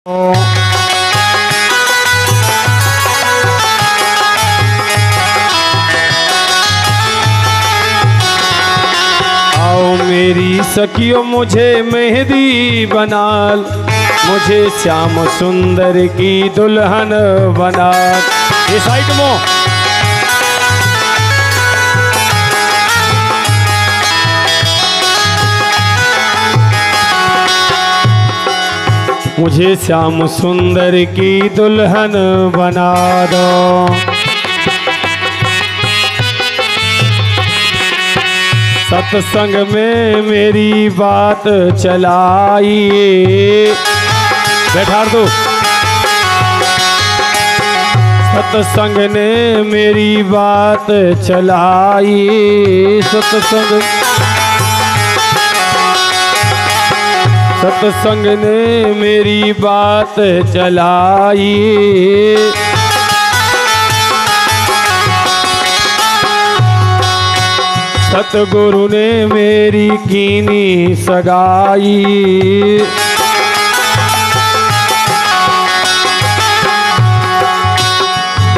आओ मेरी सखियों मुझे मेहंदी बना, मुझे श्याम सुंदर की दुल्हन बना। ये साइड में मुझे श्याम सुंदर की दुल्हन बना दो। सत्संग में मेरी बात चलाइए, बैठा दो। सत्संग ने मेरी बात चलाई, सत्संग ने मेरी बात चलाई। सतगुरु ने मेरी कीनी सगाई,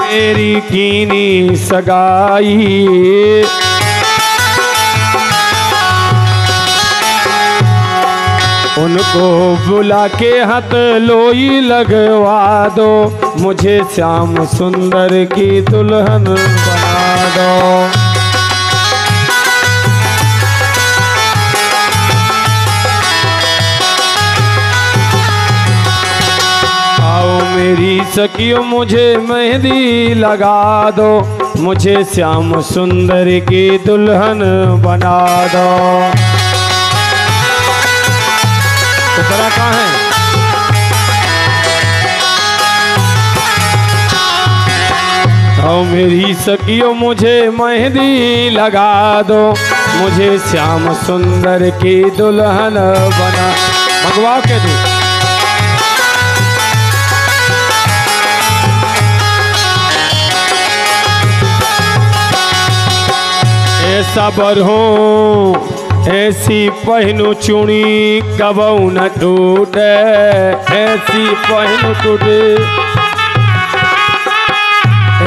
मेरी कीनी सगाई। उनको बुला के हाथ लोई लगवा दो, मुझे श्याम सुंदर की दुल्हन बना दो। आओ मेरी सखियों मुझे मेहंदी लगा दो, मुझे श्याम सुंदर की दुल्हन बना दो। तो बड़ा कहाँ है? आओ मेरी सखियों मुझे मेहंदी लगा दो, मुझे श्याम सुंदर की दुल्हन बना। मंगवा के दे। ऐसा बर हो ऐसी पहनू चूड़ी कबऊ न टूटे, ऐसी पहनू टूटे,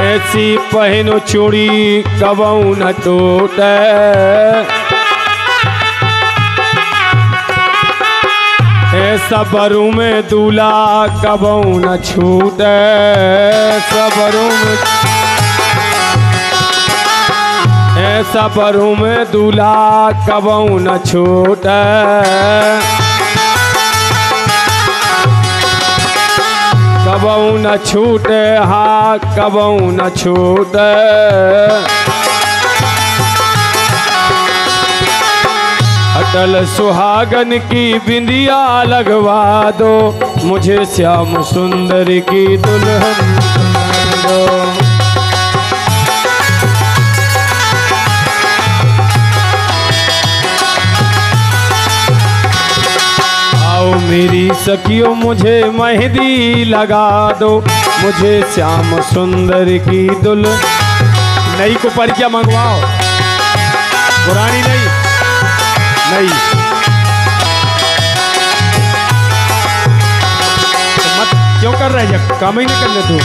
ऐसी पहनू चूड़ी कबऊ न टूटे। ऐसा बरू में दूल्हा कबऊ न छूटे, सबरू में ऐसा बरू में दूल्हा कबऊ न छूटे। कबऊ न छूटे, हाँ कबऊ न छूटे। अटल सुहागन की बिंदिया लगवा दो, मुझे श्याम सुंदर की दुल्हन बना दो। मेरी सखियों मुझे मेहंदी लगा दो, मुझे श्याम सुंदर की दुल्हन। नई को परिचय मंगवाओ, पुरानी नहीं, नई। तो मत क्यों कर रहे जब काम ही नहीं करने दो।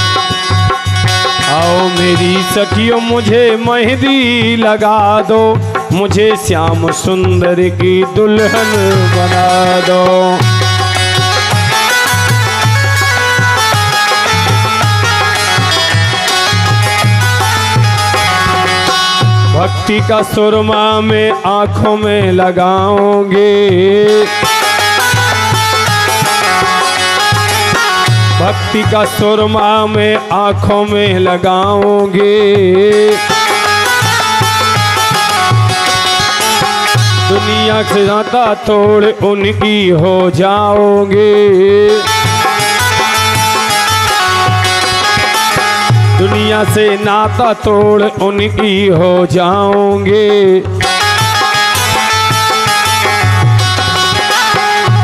आओ मेरी सखियों मुझे मेहंदी लगा दो, मुझे श्याम सुंदर की दुल्हन बना दो। भक्ति का सुरमा में आंखों में लगाओगे, भक्ति का सुरमा में आंखों में लगाओगे। दुनिया से नाता तोड़ उनकी हो जाओगे, दुनिया से नाता तोड़ उनकी हो जाओगे।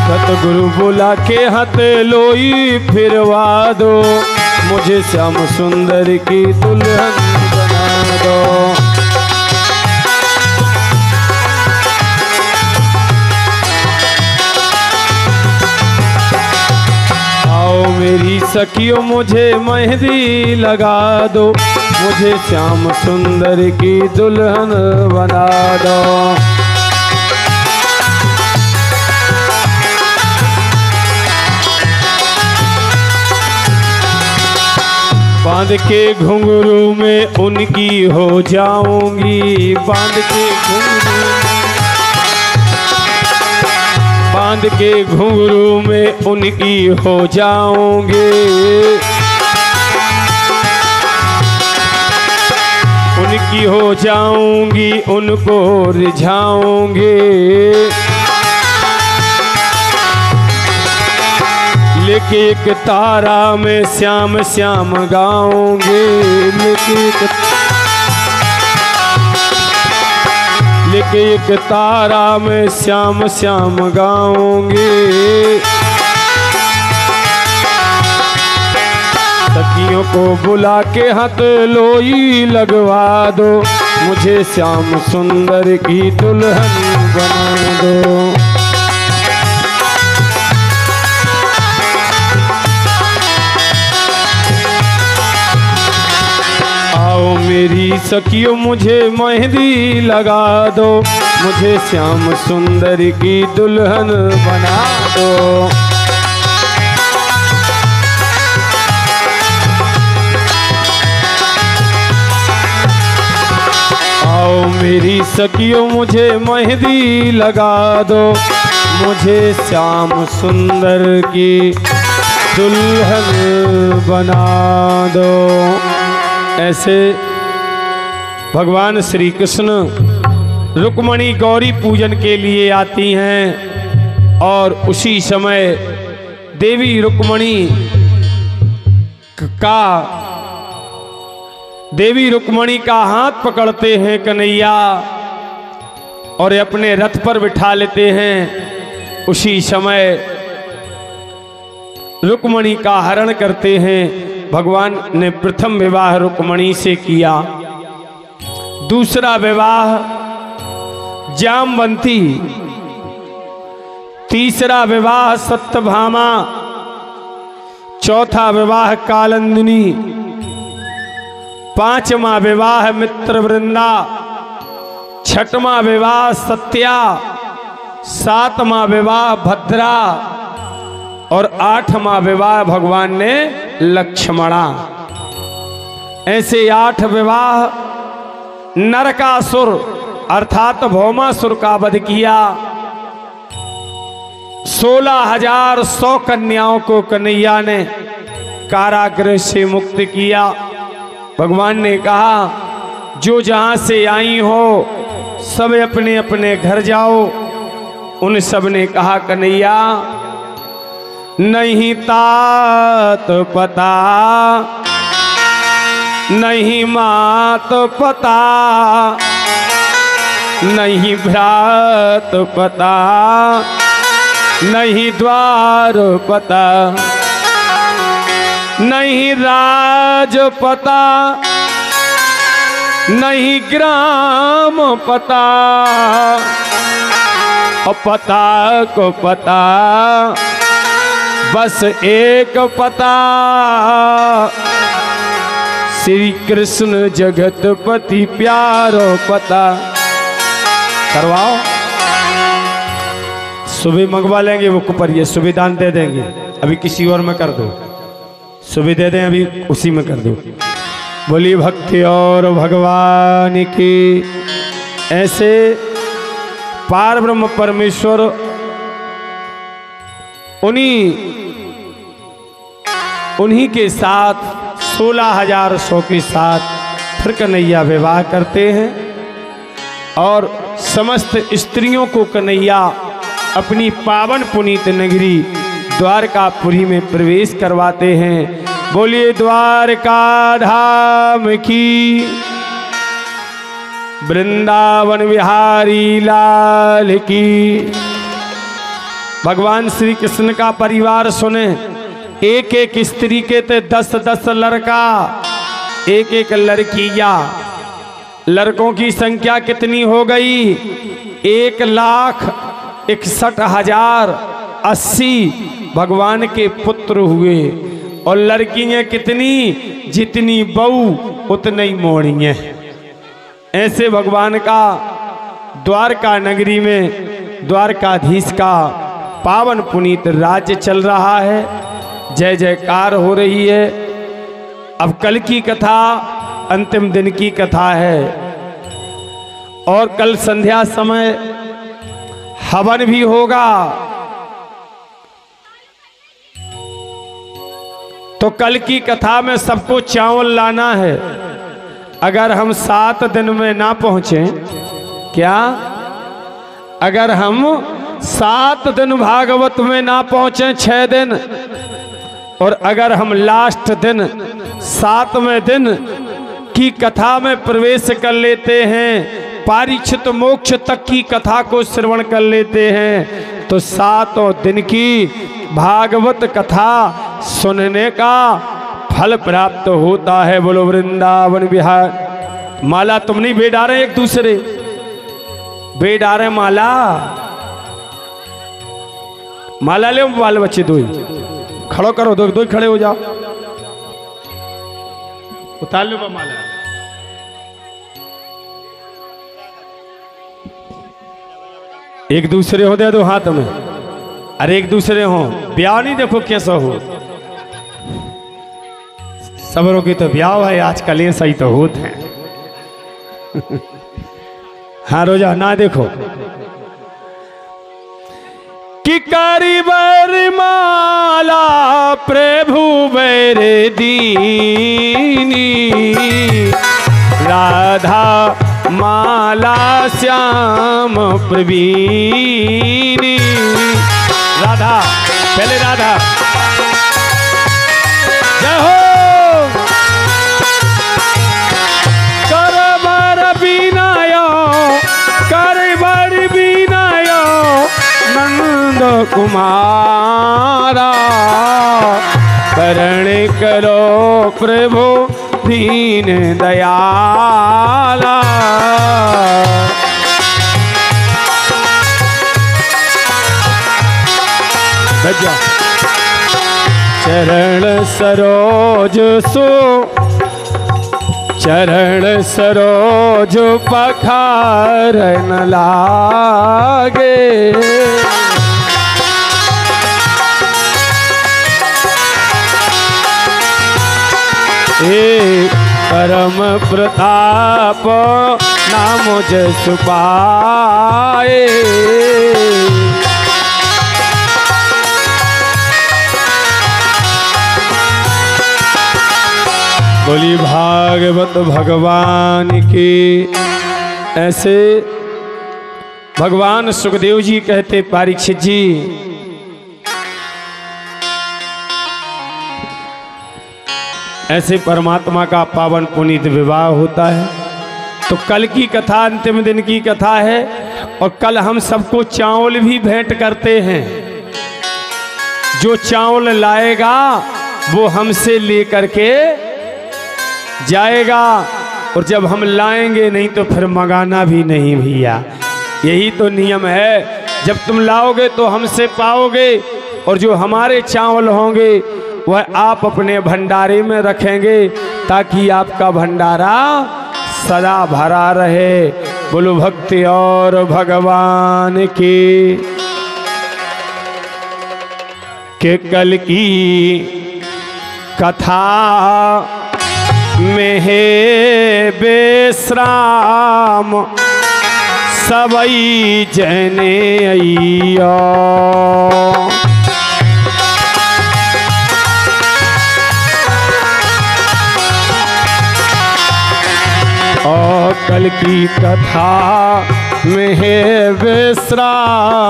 सतगुरु बुला के हाथ लोई फिरवा दो, मुझे श्याम सुंदर की दुल्हन बना दो। आओ आओ मेरी सखियों मुझे मेहंदी लगा दो, मुझे श्याम सुंदर की दुल्हन बना दो। बांध के घुंघरू में उनकी हो जाऊंगी, बांध के घुंघरू में उनकी हो जाऊंगी, उनकी हो जाऊंगी, उनको रिझाऊंगी। लेके एक तारा में श्याम श्याम गाऊंगे, लेके एक तारा में श्याम श्याम गाऊंगे। सखियों को बुला के हाथ लोई लगवा दो, मुझे श्याम सुंदर की दुल्हन बना दो। आओ मेरी सखियों मुझे मेहंदी लगा दो, मुझे श्याम सुंदर की दुल्हन बना दो। आओ मेरी सखियों मुझे मेहंदी लगा दो, मुझे श्याम सुंदर की दुल्हन बना दो। ऐसे भगवान श्री कृष्ण रुक्मणी गौरी पूजन के लिए आती हैं और उसी समय देवी रुक्मणी का हाथ पकड़ते हैं कन्हैया और अपने रथ पर बिठा लेते हैं। उसी समय रुक्मणी का हरण करते हैं। भगवान ने प्रथम विवाह रुक्मणी से किया, दूसरा विवाह जामवंती, तीसरा विवाह सत्यभामा, चौथा विवाह कालंदिनी, पांचवा विवाह मित्रवृंदा, छठवां विवाह सत्या, सातवां विवाह भद्रा और आठवां विवाह भगवान ने लक्ष्मणा। ऐसे 8 विवाह नरकासुर अर्थात भौमासुर का वध किया। 16,100 कन्याओं को कन्हैया ने कारागृह से मुक्त किया। भगवान ने कहा जो जहां से आई हो सब अपने अपने घर जाओ। उन सब ने कहा कन्हैया नहीं तात पता, नहीं मात पता, नहीं भ्रात पता, नहीं द्वार पता, नहीं राज पता, नहीं ग्राम पता, और पता को पता बस एक पता, श्री कृष्ण जगतपति प्यारो पता। करवाओ, सुबह मंगवा लेंगे वो पर, ये सुविधान दे देंगे। अभी किसी और में कर दो, सुबह दे दें अभी उसी में कर दो। बोली भक्ति और भगवान की। ऐसे पार ब्रह्म परमेश्वर उन्हीं के साथ 16,100 के साथ फिर कन्हैया विवाह करते हैं और समस्त स्त्रियों को कन्हैया अपनी पावन पुनीत नगरी द्वारकापुरी में प्रवेश करवाते हैं। बोलिए द्वारका धाम की, वृंदावन बिहारी लाल की। भगवान श्री कृष्ण का परिवार सुने, एक एक स्त्री के थे 10-10 लड़का, एक एक लड़कियां। लड़कों की संख्या कितनी हो गई? 1,61,080 भगवान के पुत्र हुए, और लड़कियां कितनी, जितनी बहू उतनी मोड़ियां। ऐसे भगवान का द्वारका नगरी में द्वारकाधीश का पावन पुनीत राज्य चल रहा है। जय जयकार हो रही है। अब कल की कथा अंतिम दिन की कथा है, और कल संध्या समय हवन भी होगा। तो कल की कथा में सबको चावल लाना है। अगर हम 7 दिन में ना पहुंचे, क्या अगर हम 7 दिन भागवत में ना पहुंचे, 6 दिन, और अगर हम लास्ट दिन 7वें दिन की कथा में प्रवेश कर लेते हैं, पारीक्षित मोक्ष तक की कथा को श्रवण कर लेते हैं, तो 7 दिन की भागवत कथा सुनने का फल प्राप्त होता है। बोलो वृंदावन बिहार। माला तुम नहीं बेड़ा रहे, एक दूसरे बेड़ा रहे माला। माला ले बाल बच्चे दो खड़ो करो, दो खड़े हो जाओ, उतार लो माला। एक दूसरे हो दे दो हाथ में। अरे एक दूसरे हो, ब्याह नहीं देखो कैसा हो। सबरों की तो ब्याह है आजकल, ये सही तो होते हैं। हाँ रोजा ना देखो कि कारीबर माला प्रभु बेरे दीनी, राधा माला श्याम प्रवीणी। राधा पहले राधा जय हो। करबर बीनायो, करबर बीनायो नंद कुमारा, करण करो प्रभु दीन दयाला। चरण सरोज सो, चरण सरोज पखार न लागे, परम प्रताप नाम जस पाए। बोली भागवत भगवान की। ऐसे भगवान सुखदेव जी कहते, परीक्षित जी ऐसे परमात्मा का पावन पुनीत विवाह होता है। तो कल की कथा अंतिम दिन की कथा है, और कल हम सबको चावल भी भेंट करते हैं। जो चावल लाएगा वो हमसे लेकर के जाएगा, और जब हम लाएंगे नहीं तो फिर मंगाना भी नहीं भैया। यही तो नियम है, जब तुम लाओगे तो हमसे पाओगे, और जो हमारे चावल होंगे वह आप अपने भंडारे में रखेंगे, ताकि आपका भंडारा सदा भरा रहे। बोलो भक्ति और भगवान की। के कल की कथा में है बेश्राम सबई जने अइया। और कल की कथा में है विश्राम